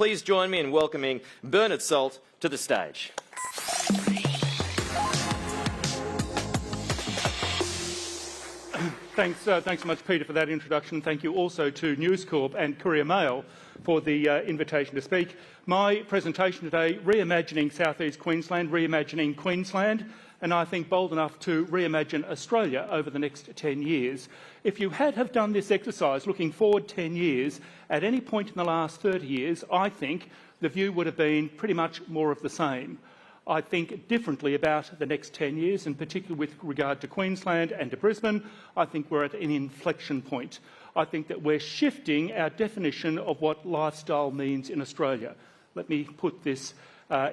Please join me in welcoming Bernard Salt to the stage. Thanks so much, Peter, for that introduction. Thank you also to News Corp and Courier-Mail for the invitation to speak. My presentation today, Reimagining South East Queensland, Reimagining Queensland, and I think bold enough to reimagine Australia over the next 10 years. If you have done this exercise looking forward 10 years, at any point in the last 30 years, I think the view would have been pretty much more of the same. I think differently about the next 10 years, in particular with regard to Queensland and to Brisbane. I think we're at an inflection point. I think that we're shifting our definition of what lifestyle means in Australia. Let me put this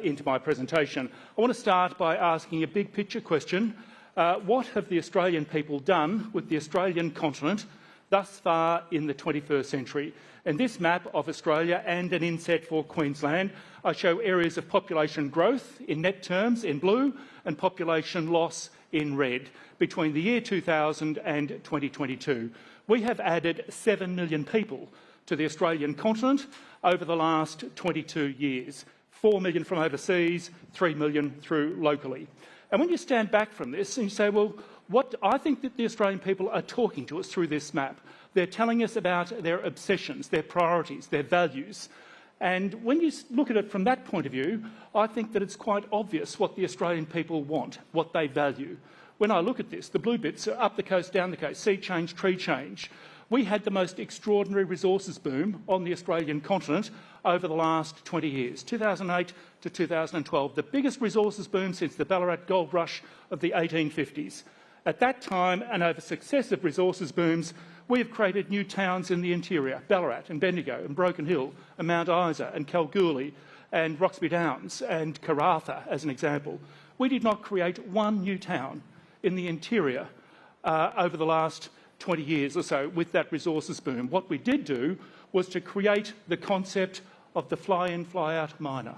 into my presentation. I want to start by asking a big picture question. What have the Australian people done with the Australian continent thus far in the 21st century? In this map of Australia and an inset for Queensland, I show areas of population growth in net terms in blue and population loss in red between the year 2000 and 2022. We have added 7 million people to the Australian continent over the last 22 years. 4 million from overseas, 3 million through locally. And when you stand back from this and you say, well, what I think that the Australian people are talking to us through this map. They're telling us about their obsessions, their priorities, their values. And when you look at it from that point of view, I think that it's quite obvious what the Australian people want, what they value. When I look at this, the blue bits are up the coast, down the coast, sea change, tree change. We had the most extraordinary resources boom on the Australian continent over the last 20 years, 2008 to 2012, the biggest resources boom since the Ballarat gold rush of the 1850s. At that time, and over successive resources booms, we have created new towns in the interior, Ballarat and Bendigo and Broken Hill and Mount Isa and Kalgoorlie and Roxby Downs and Karratha, as an example. We did not create one new town in the interior over the last 20 years or so with that resources boom. What we did do was to create the concept of the fly-in, fly-out miner.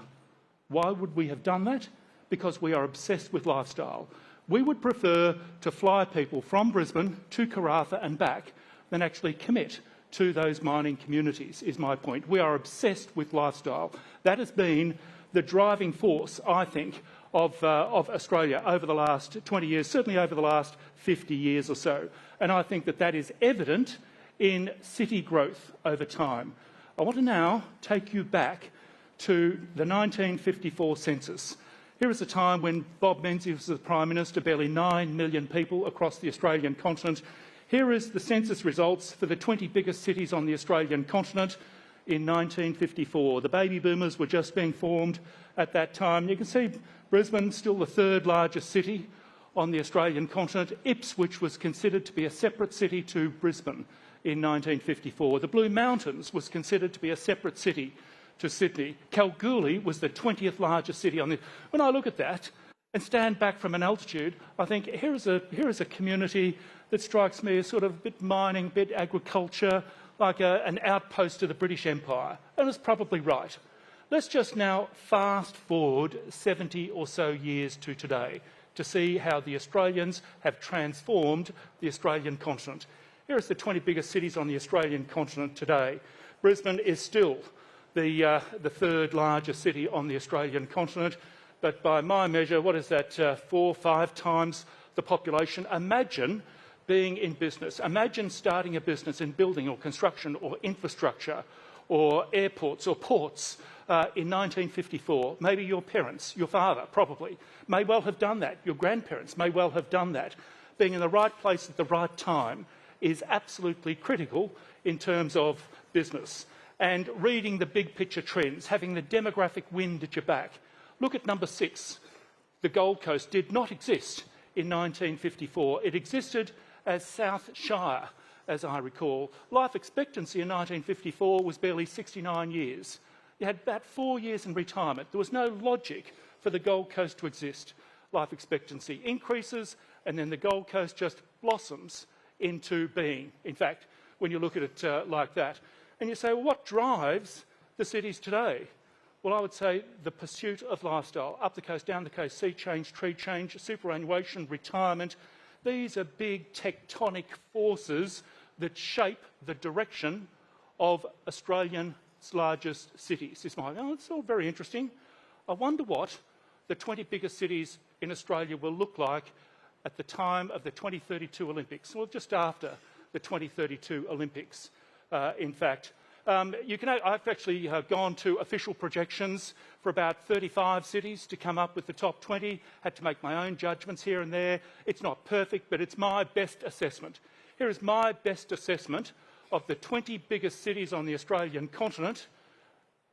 Why would we have done that? Because we are obsessed with lifestyle. We would prefer to fly people from Brisbane to Karratha and back than actually commit to those mining communities, is my point. We are obsessed with lifestyle. That has been the driving force, I think, of Australia over the last 20 years, certainly over the last 50 years or so. And I think that that is evident in city growth over time. I want to now take you back to the 1954 census. Here is a time when Bob Menzies was the Prime Minister, barely 9 million people across the Australian continent. Here is the census results for the 20 biggest cities on the Australian continent in 1954. The baby boomers were just being formed at that time. You can see Brisbane, still the third largest city on the Australian continent. Ipswich was considered to be a separate city to Brisbane in 1954. The Blue Mountains was considered to be a separate city to Sydney. Kalgoorlie was the 20th largest city on the... When I look at that and stand back from an altitude, I think here is a community that strikes me as sort of a bit mining, a bit agriculture, like an outpost of the British Empire. And it's probably right. Let's just now fast forward 70 or so years to today to see how the Australians have transformed the Australian continent. Here are the 20 biggest cities on the Australian continent today. Brisbane is still the third largest city on the Australian continent, but by my measure, what is that, 4 or 5 times the population? Imagine being in business. Imagine starting a business in building or construction or infrastructure or airports or ports in 1954. Maybe your parents, your father probably, may well have done that. Your grandparents may well have done that. Being in the right place at the right time is absolutely critical in terms of business. And reading the big picture trends, having the demographic wind at your back. Look at number 6. The Gold Coast did not exist in 1954. It existed as South Shire, as I recall. Life expectancy in 1954 was barely 69 years. You had about 4 years in retirement. There was no logic for the Gold Coast to exist. Life expectancy increases and then the Gold Coast just blossoms into being. In fact, when you look at it like that. And you say, well, what drives the cities today? Well, I would say the pursuit of lifestyle. Up the coast, down the coast, sea change, tree change, superannuation, retirement. These are big tectonic forces that shape the direction of Australian world's largest cities. This might, oh, it's all very interesting. I wonder what the 20 biggest cities in Australia will look like at the time of the 2032 Olympics, or just after the 2032 Olympics, in fact. I've actually gone to official projections for about 35 cities to come up with the top 20. Had to make my own judgments here and there. It's not perfect, but it's my best assessment. Here is my best assessment of the 20 biggest cities on the Australian continent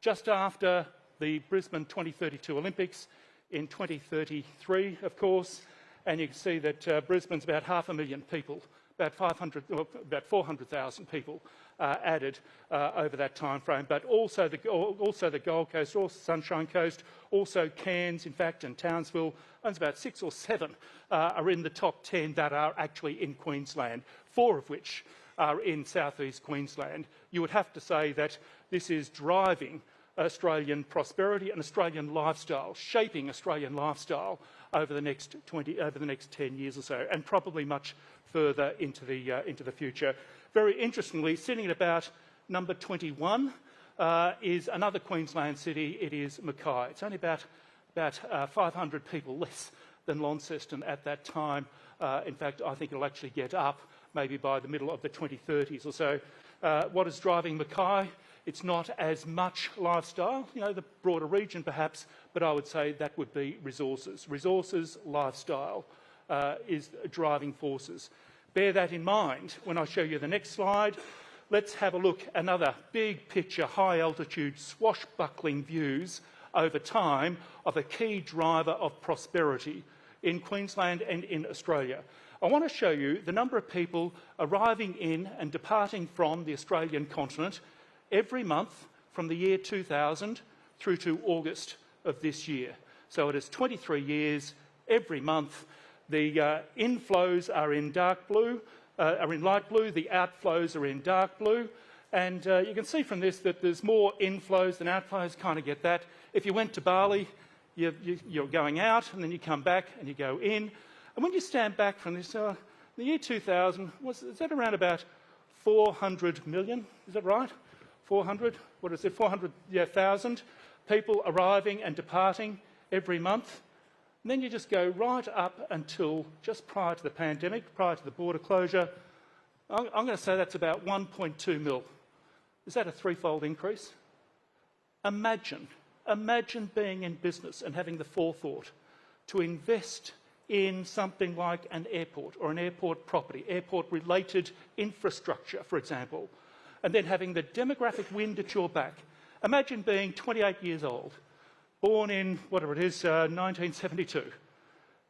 just after the Brisbane 2032 Olympics in 2033, of course. And you can see that Brisbane's about 500,000 people, about 400,000 people added over that time frame. But also the Gold Coast, also Sunshine Coast, also Cairns, in fact, and Townsville. There's about 6 or 7 are in the top 10 that are actually in Queensland, 4 of which are in southeast Queensland. You would have to say that this is driving Australian prosperity and Australian lifestyle, shaping Australian lifestyle over the next 10 years or so, and probably much further into the future. Very interestingly, sitting at about number 21 is another Queensland city. It is Mackay. It's only about 500 people less than Launceston at that time. In fact, I think it'll actually get up maybe by the middle of the 2030s or so. What is driving Mackay? It's not as much lifestyle, you know, the broader region perhaps, but I would say that would be resources. Resources, lifestyle is driving forces. Bear that in mind when I show you the next slide. Let's have a look, another big picture, high altitude, swashbuckling views over time of a key driver of prosperity in Queensland and in Australia. I want to show you the number of people arriving in and departing from the Australian continent every month from the year 2000 through to August of this year. So it is 23 years every month. The inflows are in dark blue, are in light blue. The outflows are in dark blue. And you can see from this that there's more inflows than outflows. Kind of get that. If you went to Bali, you're going out, and then you come back and you go in. And when you stand back from this, the year 2000, is that around about 400 million? Is that right? 400? What is it? 400,000 people arriving and departing every month. And then you just go right up until just prior to the pandemic, prior to the border closure. I'm going to say that's about 1.2 mil. Is that a threefold increase? Imagine being in business and having the forethought to invest in something like an airport or an airport property, airport-related infrastructure, for example, and then having the demographic wind at your back. Imagine being 28 years old, born in, whatever it is, 1972,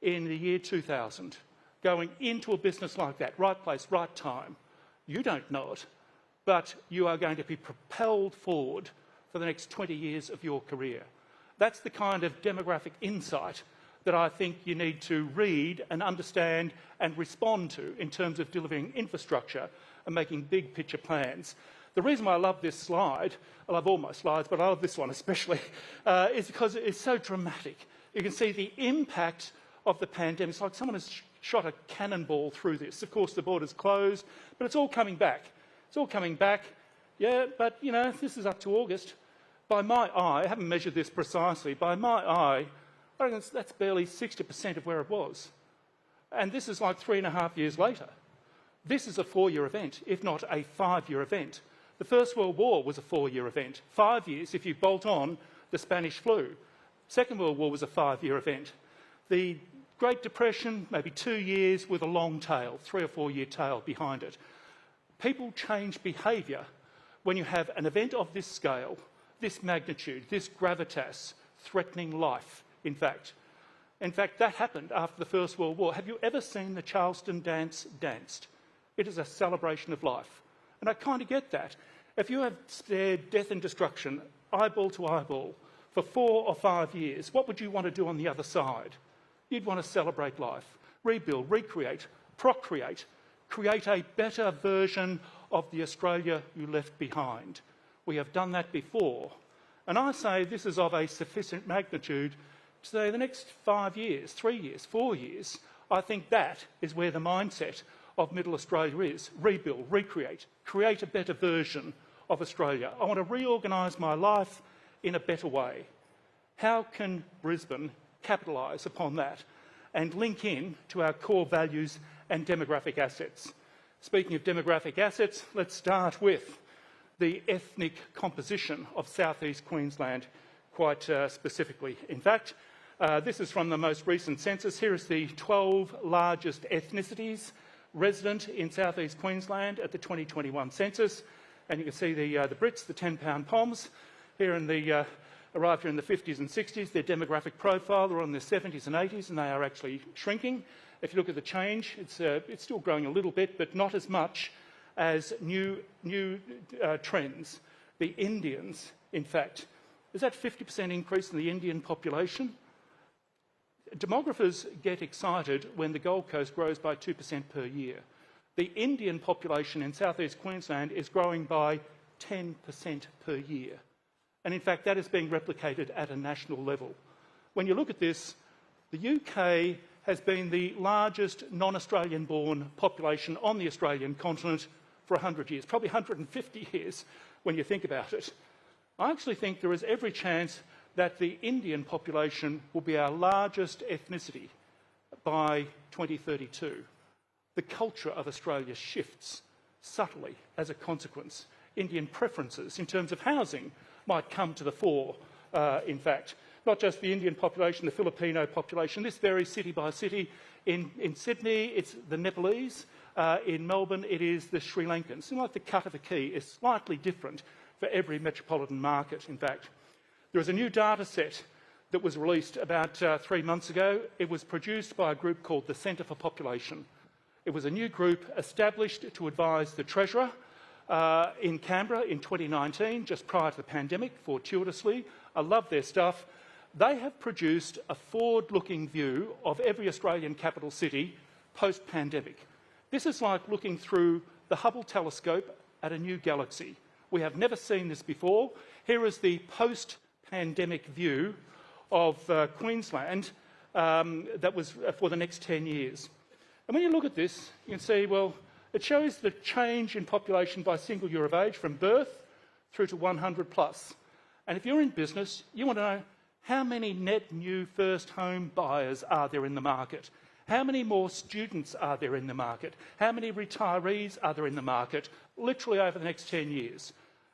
in the year 2000, going into a business like that, right place, right time. You don't know it, but you are going to be propelled forward for the next 20 years of your career. That's the kind of demographic insight that I think you need to read and understand and respond to in terms of delivering infrastructure and making big picture plans. The reason why I love this slide, I love all my slides, but I love this one especially, is because it's so dramatic. You can see the impact of the pandemic. It's like someone has shot a cannonball through this. Of course, the border's closed, but it's all coming back. It's all coming back. Yeah, but, you know, this is up to August. By my eye, I haven't measured this precisely, by my eye, I reckon that's barely 60% of where it was. And this is like 3.5 years later. This is a 4-year event, if not a 5-year event. The First World War was a 4-year event. 5 years if you bolt on the Spanish flu. Second World War was a 5-year event. The Great Depression, maybe 2 years with a long tail, 3 or 4 year tail behind it. People change behaviour when you have an event of this scale, this magnitude, this gravitas, threatening life, in fact. In fact, that happened after the First World War. Have you ever seen the Charleston dance danced? It is a celebration of life. And I kind of get that. If you have stared death and destruction, eyeball to eyeball, for 4 or 5 years, what would you want to do on the other side? You'd want to celebrate life, rebuild, recreate, procreate, create a better version of the Australia you left behind. We have done that before. And I say this is of a sufficient magnitude to say the next 5 years, 3 years, 4 years, I think that is where the mindset of Middle Australia is. Rebuild, recreate, create a better version of Australia. I want to reorganise my life in a better way. How can Brisbane capitalise upon that and link in to our core values and demographic assets? Speaking of demographic assets, let's start with the ethnic composition of South East Queensland quite specifically. In fact, this is from the most recent census. Here is the 12 largest ethnicities resident in South East Queensland at the 2021 census. And you can see the Brits, the 10-pound Poms, here in the arrived here in the 50s and 60s. Their demographic profile, they're on their 70s and 80s, and they are actually shrinking. If you look at the change, it's still growing a little bit, but not as much as new trends. The Indians, in fact, is that 50% increase in the Indian population? Demographers get excited when the Gold Coast grows by 2% per year. The Indian population in South East Queensland is growing by 10% per year. And in fact, that is being replicated at a national level. When you look at this, the UK has been the largest non-Australian born population on the Australian continent for 100 years, probably 150 years when you think about it. I actually think there is every chance that the Indian population will be our largest ethnicity by 2032. The culture of Australia shifts subtly as a consequence. Indian preferences in terms of housing might come to the fore, in fact. Not just the Indian population, the Filipino population. This varies city by city. In Sydney, it's the Nepalese. In Melbourne, it is the Sri Lankans. It's like the cut of a key is slightly different for every metropolitan market, in fact. There is a new data set that was released about 3 months ago. It was produced by a group called the Centre for Population. It was a new group established to advise the Treasurer in Canberra in 2019, just prior to the pandemic, fortuitously. I love their stuff. They have produced a forward-looking view of every Australian capital city post-pandemic. This is like looking through the Hubble telescope at a new galaxy. We have never seen this before. Here is the post-pandemic view of Queensland that was for the next 10 years. And when you look at this, you can see, well, it shows the change in population by single year of age from birth through to 100 plus. And if you're in business, you want to know how many net new first home buyers are there in the market? How many more students are there in the market? How many retirees are there in the market, literally over the next 10 years?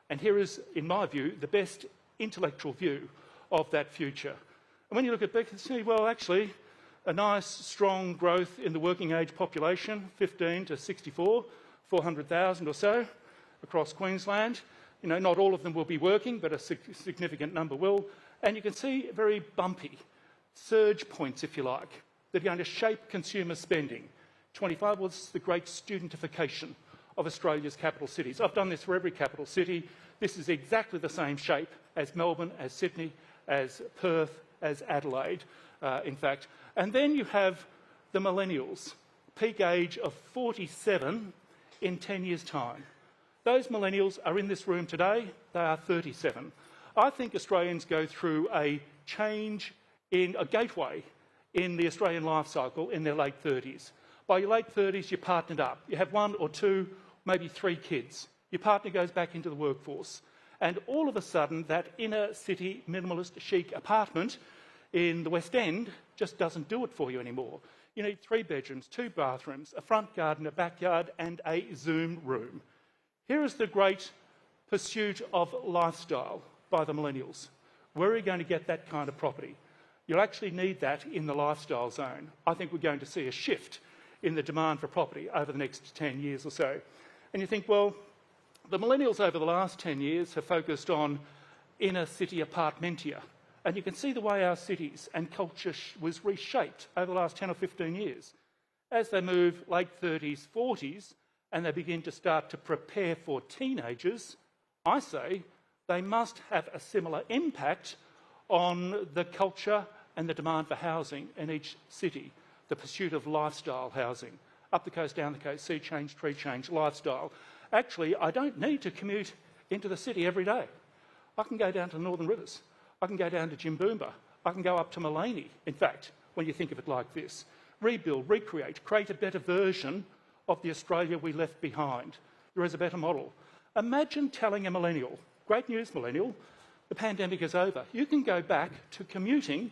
And here is, in my view, the best intellectual view of that future. And when you look at Beck, you see, well, actually, a nice, strong growth in the working age population, 15 to 64, 400,000 or so across Queensland. You know, not all of them will be working, but a significant number will. And you can see very bumpy surge points, if you like, that are going to shape consumer spending. 25 was the great studentification of Australia's capital cities. I've done this for every capital city. This is exactly the same shape as Melbourne, as Sydney, as Perth, as Adelaide, in fact. And then you have the millennials, peak age of 47 in 10 years' time. Those millennials are in this room today. They are 37. I think Australians go through a change in a gateway in the Australian life cycle in their late 30s. By your late 30s, you're partnered up. You have 1 or 2, maybe 3 kids. Your partner goes back into the workforce. And all of a sudden, that inner city minimalist chic apartment in the West End just doesn't do it for you anymore. You need 3 bedrooms, 2 bathrooms, a front garden, a backyard, and a Zoom room. Here is the great pursuit of lifestyle by the millennials. Where are you going to get that kind of property? You'll actually need that in the lifestyle zone. I think we're going to see a shift in the demand for property over the next 10 years or so. And you think, well, the millennials over the last 10 years have focused on inner city apartmentia. And you can see the way our cities and culture was reshaped over the last 10 or 15 years. As they move late 30s, 40s, and they begin to start to prepare for teenagers, I say they must have a similar impact on the culture and the demand for housing in each city, the pursuit of lifestyle housing. Up the coast, down the coast, sea change, tree change, lifestyle. Actually, I don't need to commute into the city every day. I can go down to the Northern Rivers. I can go down to Jimboomba. I can go up to Maleny, in fact, when you think of it like this. Rebuild, recreate, create a better version of the Australia we left behind. There is a better model. Imagine telling a millennial, great news millennial, the pandemic is over. You can go back to commuting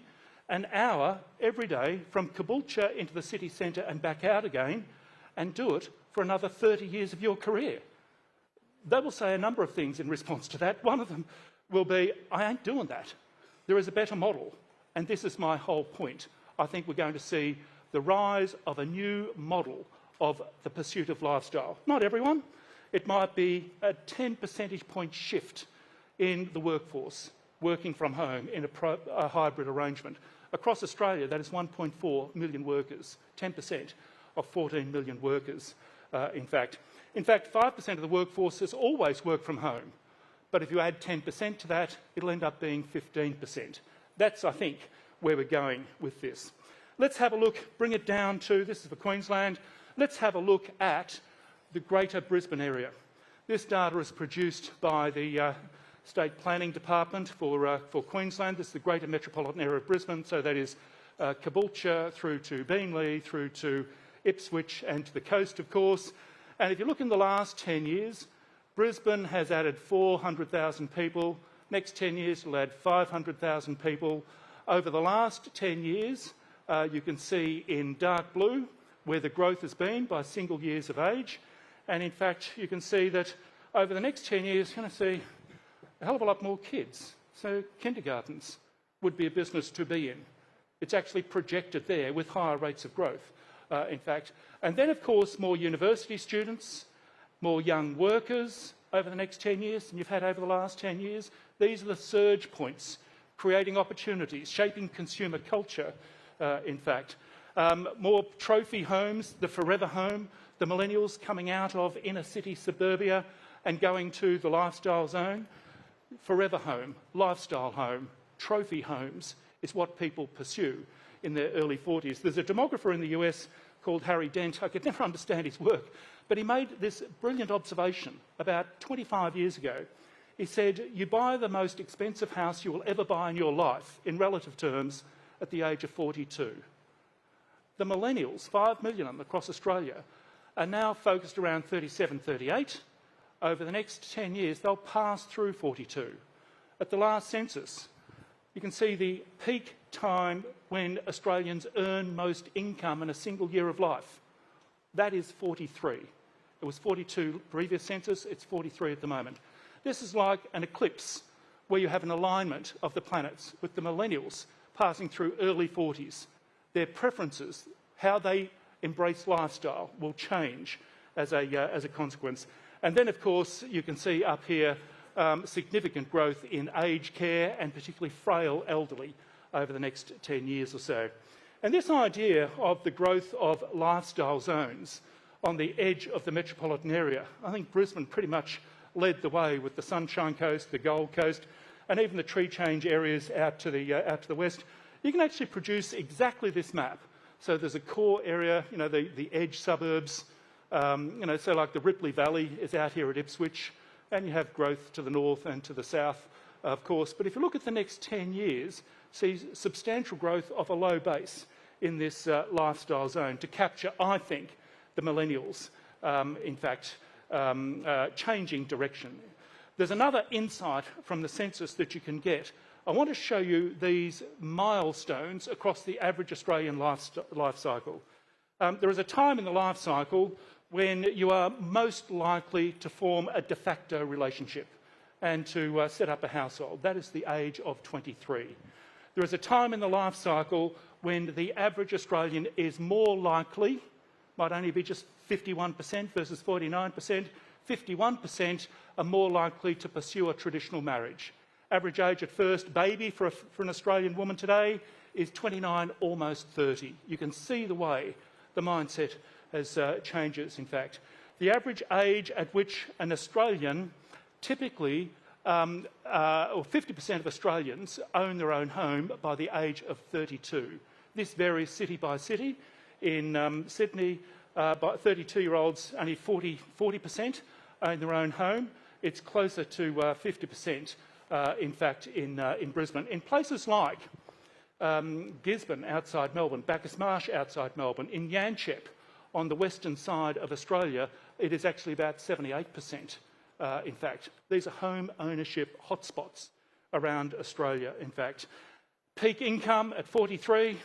an hour every day from Caboolture into the city centre and back out again and do it for another 30 years of your career. They will say a number of things in response to that. One of them will be, I ain't doing that. There is a better model. And this is my whole point. I think we're going to see the rise of a new model of the pursuit of lifestyle. Not everyone. It might be a 10 percentage point shift in the workforce, working from home in a hybrid arrangement. Across Australia, that is 1.4 million workers, 10% of 14 million workers, in fact. In fact, 5% of the workforce has always worked from home. But if you add 10% to that, it'll end up being 15%. That's, I think, where we're going with this. Let's have a look, bring it down to, this is for Queensland, let's have a look at the Greater Brisbane area. This data is produced by the State Planning Department for Queensland. This is the Greater Metropolitan Area of Brisbane, so that is Caboolture through to Beenleigh, through to Ipswich and to the coast, of course. And if you look in the last 10 years, Brisbane has added 400,000 people. Next 10 years, it'll add 500,000 people. Over the last 10 years, you can see in dark blue where the growth has been by single years of age. And in fact, you can see that over the next 10 years, you're going to see a hell of a lot more kids. So kindergartens would be a business to be in. It's actually projected there with higher rates of growth, in fact. And then, of course, more university students, more young workers over the next 10 years than you've had over the last 10 years. These are the surge points, creating opportunities, shaping consumer culture, in fact. More trophy homes, the forever home, the millennials coming out of inner city suburbia and going to the lifestyle zone. Forever home, lifestyle home, trophy homes is what people pursue in their early 40s. There's a demographer in the US called Harry Dent. I could never understand his work, but he made this brilliant observation about 25 years ago. He said, you buy the most expensive house you will ever buy in your life, in relative terms, at the age of 42. The millennials, 5 million of them across Australia, are now focused around 37, 38. Over the next 10 years, they'll pass through 42. At the last census, you can see the peak time when Australians earn most income in a single year of life. That is 43. It was 42 previous census, it's 43 at the moment. This is like an eclipse where you have an alignment of the planets with the millennials passing through early 40s. Their preferences, how they embrace lifestyle, will change as a consequence. And then, of course, you can see up here significant growth in aged care and particularly frail elderly over the next 10 years or so. And this idea of the growth of lifestyle zones on the edge of the metropolitan area, I think Brisbane pretty much led the way with the Sunshine Coast, the Gold Coast, and even the tree change areas out to the west. You can actually produce exactly this map. So there's a core area, you know, the edge suburbs, you know, so like the Ripley Valley is out here at Ipswich, and you have growth to the north and to the south, of course. But if you look at the next 10 years, see substantial growth of a low base in this lifestyle zone to capture, I think, the millennials, in fact, changing direction. There's another insight from the census that you can get. I want to show you these milestones across the average Australian life cycle. There is a time in the life cycle when you are most likely to form a de facto relationship and to set up a household. That is the age of 23. There is a time in the life cycle when the average Australian is more likely, might only be just 51% versus 49%, 51% are more likely to pursue a traditional marriage. Average age at first baby for an Australian woman today is 29, almost 30. You can see the way the mindset has changes, in fact. The average age at which an Australian, typically, or 50% of Australians own their own home by the age of 32. This varies city by city. In Sydney, 32-year-olds, only 40% own their own home. It's closer to 50%, in fact, in Brisbane. In places like Gisborne, outside Melbourne, Bacchus Marsh, outside Melbourne, in Yanchep, on the western side of Australia, it is actually about 78% in fact. These are home ownership hotspots around Australia, in fact. Peak income at 43,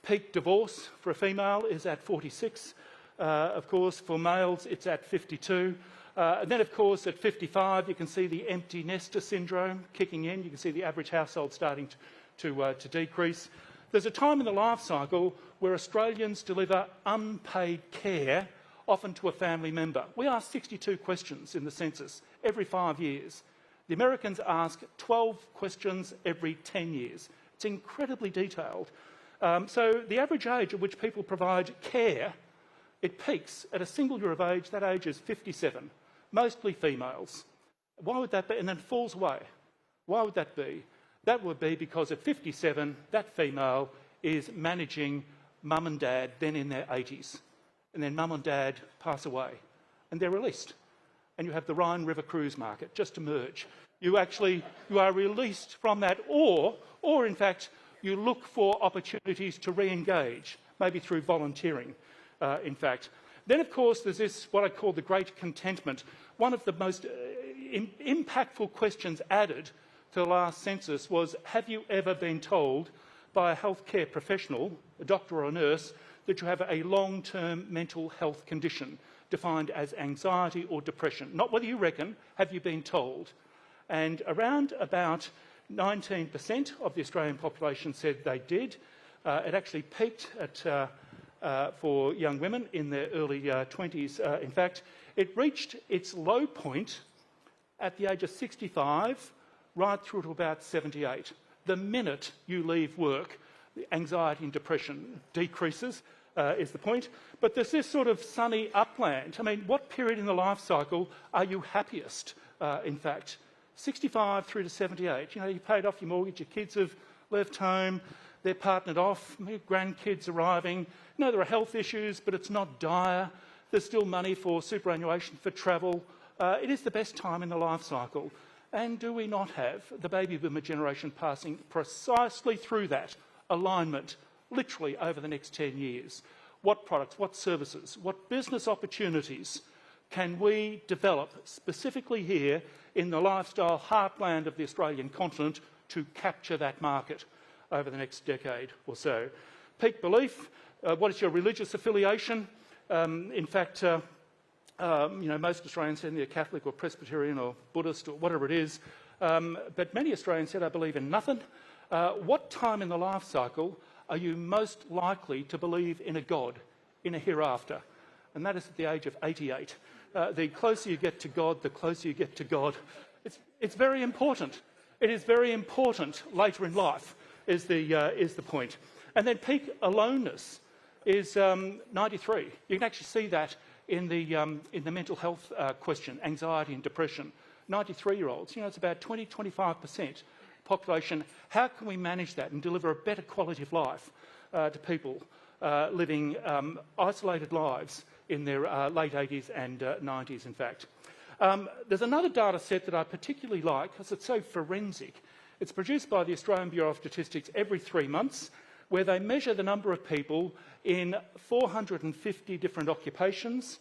peak divorce for a female is at 46. Of course, for males, it's at 52. And then, of course, at 55, you can see the empty nester syndrome kicking in. You can see the average household starting to decrease. There's a time in the life cycle where Australians deliver unpaid care, often to a family member. We ask 62 questions in the census every 5 years. The Americans ask 12 questions every 10 years. It's incredibly detailed. So the average age at which people provide care, it peaks at a single year of age. That age is 57, mostly females. Why would that be? And then falls away. Why would that be? That would be because at 57, that female is managing mum and dad, then in their 80s. And then mum and dad pass away, and they're released. And you have the Rhine River cruise market just emerge. You are released from that, or in fact, you look for opportunities to re-engage, maybe through volunteering, in fact. Then, of course, there's this, what I call the great contentment. One of the most impactful questions added to the last census was, have you ever been told by a healthcare professional, a doctor or a nurse, that you have a long-term mental health condition defined as anxiety or depression? Not whether you reckon, have you been told? And around about 19% of the Australian population said they did. It actually peaked for young women in their early 20s. In fact, it reached its low point at the age of 65, right through to about 78. The minute you leave work, the anxiety and depression decreases, is the point. But there's this sort of sunny upland. I mean, what period in the life cycle are you happiest, in fact? 65 through to 78. You know, you paid off your mortgage, your kids have left home, they're partnered off, your grandkids arriving. You know, there are health issues, but it's not dire. There's still money for superannuation, for travel. It is the best time in the life cycle. And do we not have the baby boomer generation passing precisely through that alignment, literally over the next 10 years? What products, what services, what business opportunities can we develop specifically here in the lifestyle heartland of the Australian continent to capture that market over the next decade or so? Peak belief, what is your religious affiliation? In fact, you know, most Australians said they're Catholic or Presbyterian or Buddhist or whatever it is, but many Australians said, I believe in nothing. What time in the life cycle are you most likely to believe in a God, in a hereafter? And that is at the age of 88. The closer you get to God, the closer you get to God. It's very important. It is very important later in life, is the point. And then peak aloneness is 93. You can actually see that in the mental health question, anxiety and depression. 93-year-olds, you know, it's about 20-25% population. How can we manage that and deliver a better quality of life to people living isolated lives in their late 80s and 90s, in fact? There's another data set that I particularly like because it's so forensic. It's produced by the Australian Bureau of Statistics every 3 months, where they measure the number of people in 450 different occupations.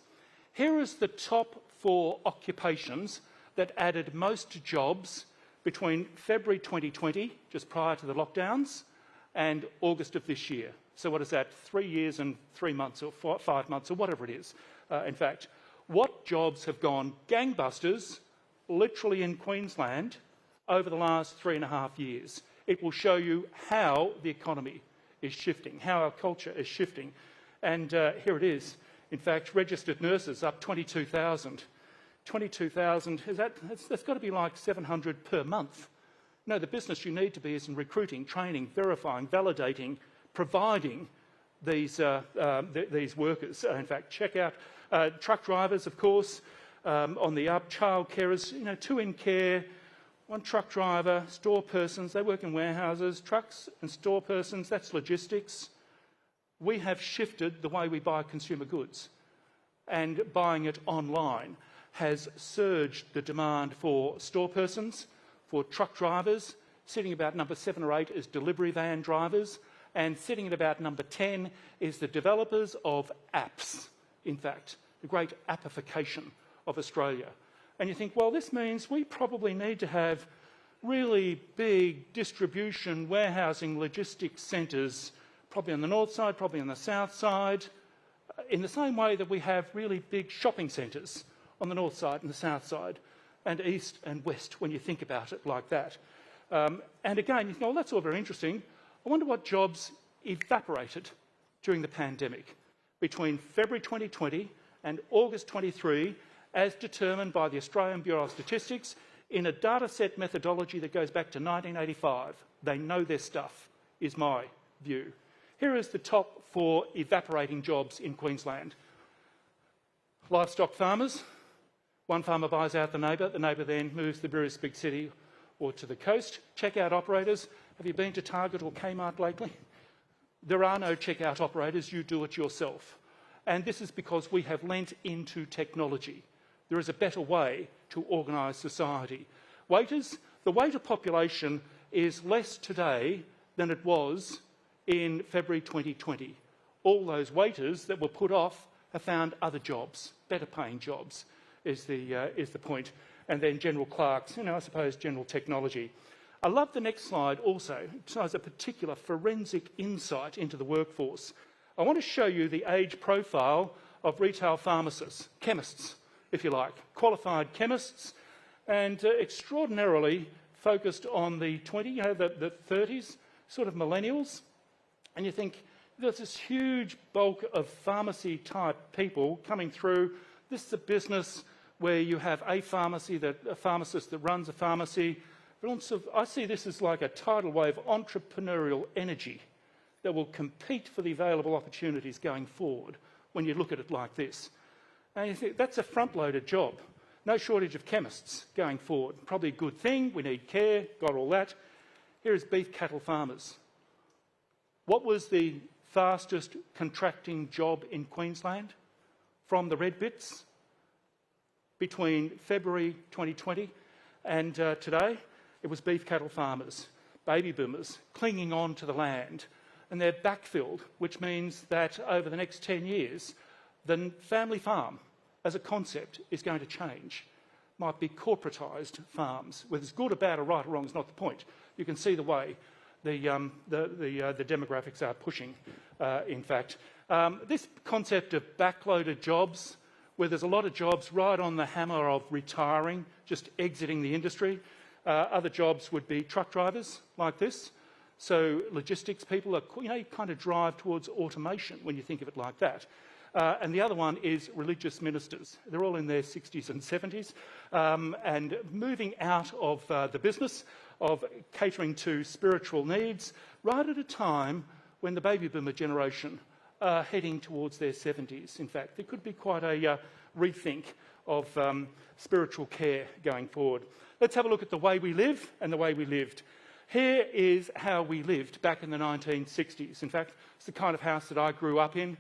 Here is the top 4 occupations that added most jobs between February 2020, just prior to the lockdowns, and August of this year. So what is that, 3 years and 3 months or 5 months or whatever it is, in fact. What jobs have gone gangbusters, literally in Queensland, over the last 3.5 years? It will show you how the economy is shifting, how our culture is shifting. And here it is. In fact, registered nurses up 22,000. 22,000, that's got to be like 700 per month. No, the business you need to be is in recruiting, training, verifying, validating, providing these workers. In fact, check out truck drivers, of course, on the up, child carers, you know, 2 in care, 1 truck driver, store persons, they work in warehouses, trucks and store persons, that's logistics. We have shifted the way we buy consumer goods, and buying it online has surged the demand for store persons, for truck drivers. Sitting about number 7 or 8 is delivery van drivers, and sitting at about number 10 is the developers of apps, in fact, the great appification of Australia. And you think, well, this means we probably need to have really big distribution, warehousing, logistics centres, probably on the north side, probably on the south side, in the same way that we have really big shopping centres on the north side and the south side, and east and west, when you think about it like that. And again, you think, oh, that's all very interesting. I wonder what jobs evaporated during the pandemic between February 2020 and August 23, as determined by the Australian Bureau of Statistics in a data set methodology that goes back to 1985. They know their stuff, is my view. Here is the top 4 evaporating jobs in Queensland. Livestock farmers. One farmer buys out the neighbour then moves to the nearest big city or to the coast. Checkout operators. Have you been to Target or Kmart lately? There are no checkout operators, you do it yourself. And this is because we have lent into technology. There is a better way to organise society. Waiters, the waiter population is less today than it was in February 2020. All those waiters that were put off have found other jobs, better paying jobs is the point. And then general clerks, I suppose general technology. I love the next slide also. It shows a particular forensic insight into the workforce. I want to show you the age profile of retail pharmacists, chemists, if you like, qualified chemists, and extraordinarily focused on the 30s, sort of millennials. And you think, there's this huge bulk of pharmacy-type people coming through. This is a business where you have a pharmacist that runs a pharmacy. I see this as like a tidal wave of entrepreneurial energy that will compete for the available opportunities going forward when you look at it like this. And you think, that's a front-loaded job. No shortage of chemists going forward. Probably a good thing. We need care, got all that. Here is beef cattle farmers. What was the fastest contracting job in Queensland from the red bits between February 2020 and today? It was beef cattle farmers, baby boomers, clinging on to the land. And they're backfilled, which means that over the next 10 years, the family farm as a concept is going to change. Might be corporatised farms. Whether it's good or bad or right or wrong is not the point. You can see the way the demographics are pushing, in fact. This concept of backloaded jobs, where there's a lot of jobs right on the hammer of retiring, just exiting the industry. Other jobs would be truck drivers, like this. So logistics people are, you kind of drive towards automation when you think of it like that. And the other one is religious ministers. They're all in their 60s and 70s and moving out of the business of catering to spiritual needs right at a time when the baby boomer generation are heading towards their 70s. In fact, there could be quite a rethink of spiritual care going forward. Let's have a look at the way we live and the way we lived. Here is how we lived back in the 1960s. In fact, it's the kind of house that I grew up in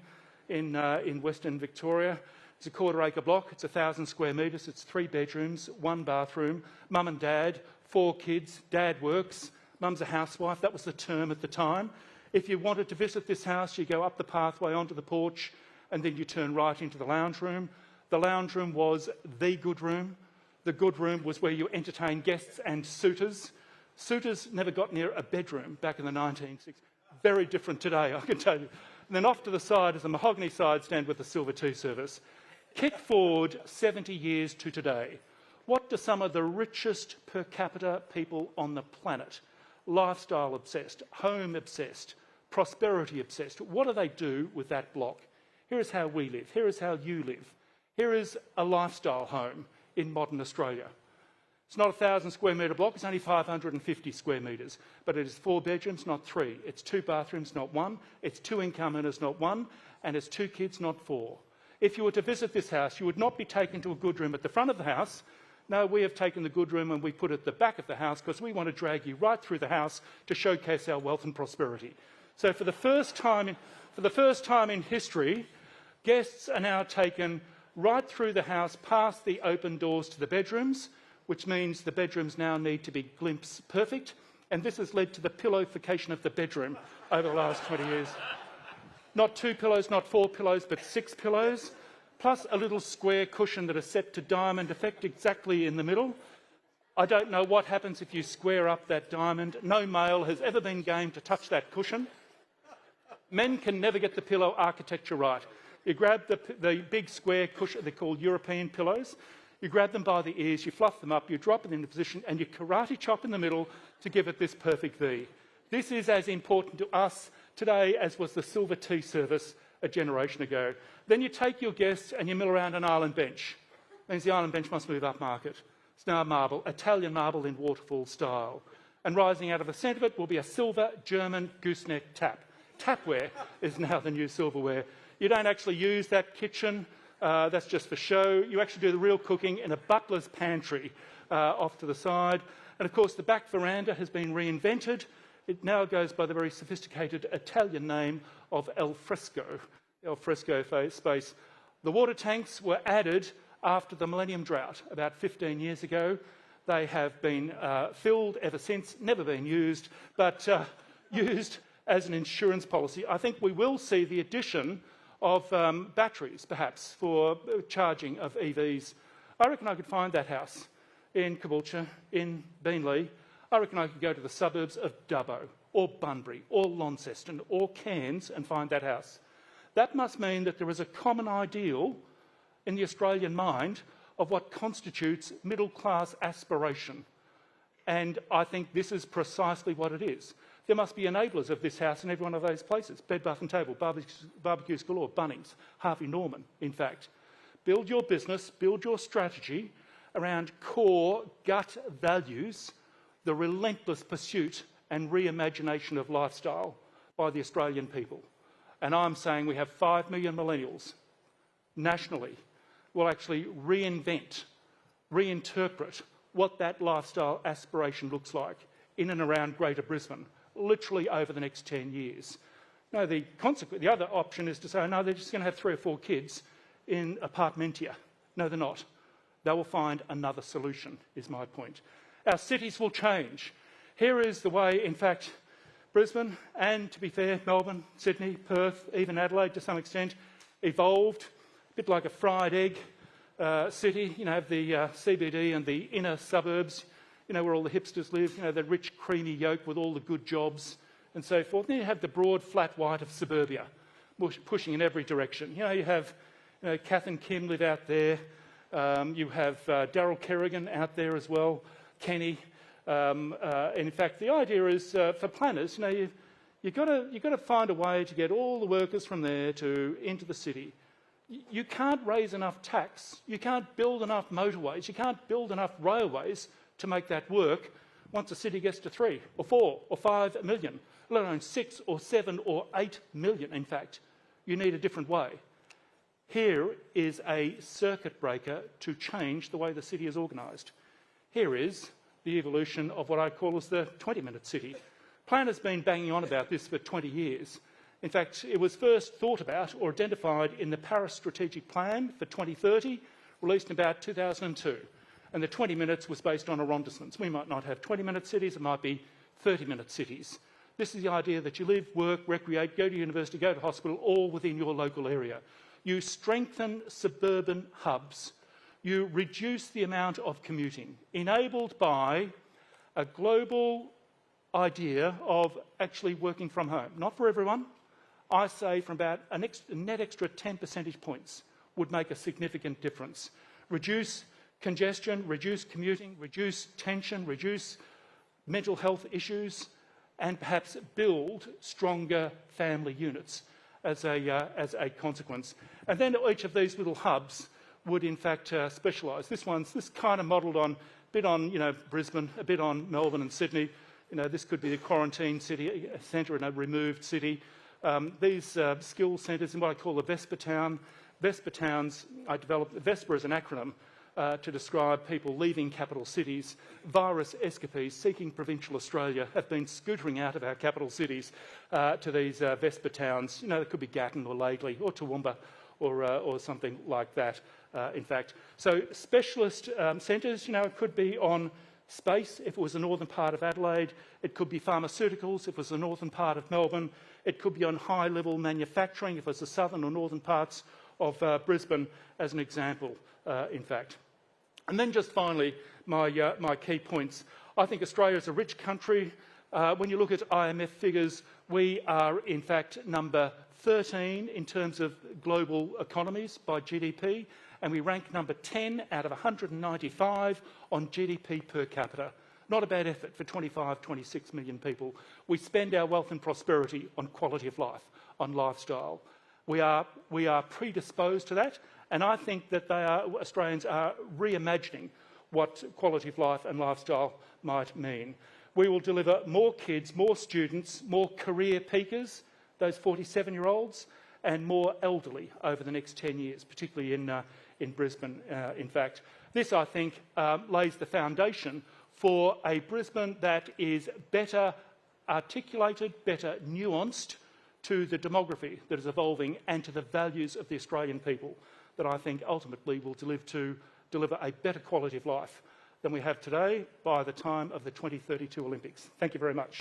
Western Victoria. It's a quarter-acre block. It's 1,000 square metres. It's 3 bedrooms, 1 bathroom, mum and dad, 4 kids. Dad works. Mum's a housewife. That was the term at the time. If you wanted to visit this house, you go up the pathway onto the porch and then you turn right into the lounge room. The lounge room was the good room. The good room was where you entertained guests and suitors. Suitors never got near a bedroom back in the 1960s. Very different today, I can tell you. And then off to the side is a mahogany side stand with a silver tea service. Kick forward 70 years to today. What do some of the richest per capita people on the planet, lifestyle obsessed, home obsessed, prosperity obsessed, what do they do with that block? Here is how we live. Here is how you live. Here is a lifestyle home in modern Australia. It's not a 1,000 square metre block, it's only 550 square metres. But it is 4 bedrooms, not 3. It's 2 bathrooms, not 1. It's 2 income earners, not 1. And it's 2 kids, not 4. If you were to visit this house, you would not be taken to a good room at the front of the house. No, we have taken the good room and we put it at the back of the house because we want to drag you right through the house to showcase our wealth and prosperity. So for the first time in history, guests are now taken right through the house, past the open doors to the bedrooms, which means the bedrooms now need to be glimpse perfect. And this has led to the pillowification of the bedroom over the last 20 years. Not 2 pillows, not 4 pillows, but 6 pillows. plus a little square cushion that is set to diamond effect exactly in the middle. I don't know what happens if you square up that diamond. No male has ever been game to touch that cushion. Men can never get the pillow architecture right. You grab the big square cushion, they're called European pillows. You grab them by the ears, you fluff them up, you drop it into position, and you karate chop in the middle to give it this perfect V. This is as important to us today as was the silver tea service a generation ago. Then you take your guests and you mill around an island bench. Means the island bench must move up market. It's now marble, Italian marble in waterfall style. And rising out of the centre of it will be a silver German gooseneck tap. Tapware is now the new silverware. You don't actually use that kitchen, that's just for show. You actually do the real cooking in a butler's pantry off to the side. And of course the back veranda has been reinvented. It now goes by the very sophisticated Italian name of al fresco space. The water tanks were added after the Millennium Drought about 15 years ago. They have been filled ever since, never been used, but used as an insurance policy. I think we will see the addition of batteries, perhaps, for charging of EVs. I reckon I could find that house in Caboolture, in Beenleigh. I reckon I could go to the suburbs of Dubbo, or Bunbury, or Launceston, or Cairns and find that house. That must mean that there is a common ideal in the Australian mind of what constitutes middle-class aspiration. And I think this is precisely what it is. There must be enablers of this house in every one of those places. Bed, Bath and Table, Barbecues Galore, Bunnings, Harvey Norman, in fact. Build your business, build your strategy around core gut values, the relentless pursuit and reimagination of lifestyle by the Australian people. And I'm saying we have 5 million millennials nationally will actually reinvent, reinterpret what that lifestyle aspiration looks like in and around Greater Brisbane, literally over the next 10 years. No, the other option is to say, no, they're just going to have 3 or 4 kids in apartmentia. No, they're not. They will find another solution, is my point. Our cities will change. Here is the way, in fact, Brisbane and, to be fair, Melbourne, Sydney, Perth, even Adelaide to some extent, evolved, a bit like a fried egg city. You know, have the CBD and the inner suburbs, you know, where all the hipsters live, you know, the rich, creamy yolk with all the good jobs and so forth. Then you have the broad, flat white of suburbia, pushing in every direction. You know, you have Kath and Kim live out there. You have Daryl Kerrigan out there as well, Kenny. In fact, the idea is for planners, you know, you've got to find a way to get all the workers from there into the city. You can't raise enough tax. You can't build enough motorways. You can't build enough railways to make that work once a city gets to 3 or 4 or 5 million, let alone 6 or 7 or 8 million, in fact. You need a different way. Here is a circuit breaker to change the way the city is organised. Here is the evolution of what I call as the 20-minute city. Planners have been banging on about this for 20 years. In fact, it was first thought about or identified in the Paris Strategic Plan for 2030, released in about 2002. And the 20 minutes was based on arrondissements. We might not have 20-minute cities, it might be 30-minute cities. This is the idea that you live, work, recreate, go to university, go to hospital, all within your local area. You strengthen suburban hubs. You reduce the amount of commuting, enabled by a global idea of actually working from home. Not for everyone. I say from about a net extra 10 percentage points would make a significant difference. Reduce congestion, reduce commuting, reduce tension, reduce mental health issues, and perhaps build stronger family units as a consequence. And then each of these little hubs would in fact specialise. This kind of modelled on a bit on Brisbane, a bit on Melbourne and Sydney. You know, this could be a quarantine city, a centre in a removed city. These skill centres in what I call the Vesper Town. Vesper Towns, I developed, Vesper is an acronym to describe people leaving capital cities. Virus escapees seeking provincial Australia have been scootering out of our capital cities to these Vesper Towns. You know, it could be Gatton or Laidley or Toowoomba or something like that, in fact. So specialist centres, you know, it could be on space if it was the northern part of Adelaide. It could be pharmaceuticals if it was the northern part of Melbourne. It could be on high-level manufacturing if it was the southern or northern parts of Brisbane as an example, in fact. And then just finally, my key points. I think Australia is a rich country. When you look at IMF figures, we are in fact number 13 in terms of global economies by GDP, and we rank number 10 out of 195 on GDP per capita. Not a bad effort for 25, 26 million people. We spend our wealth and prosperity on quality of life, on lifestyle. We are predisposed to that, and I think that Australians are reimagining what quality of life and lifestyle might mean. We will deliver more kids, more students, more career peakers, those 47-year-olds, and more elderly over the next 10 years, particularly in Brisbane, in fact. This, I think, lays the foundation for a Brisbane that is better articulated, better nuanced to the demography that is evolving and to the values of the Australian people that I think ultimately will deliver a better quality of life than we have today by the time of the 2032 Olympics. Thank you very much.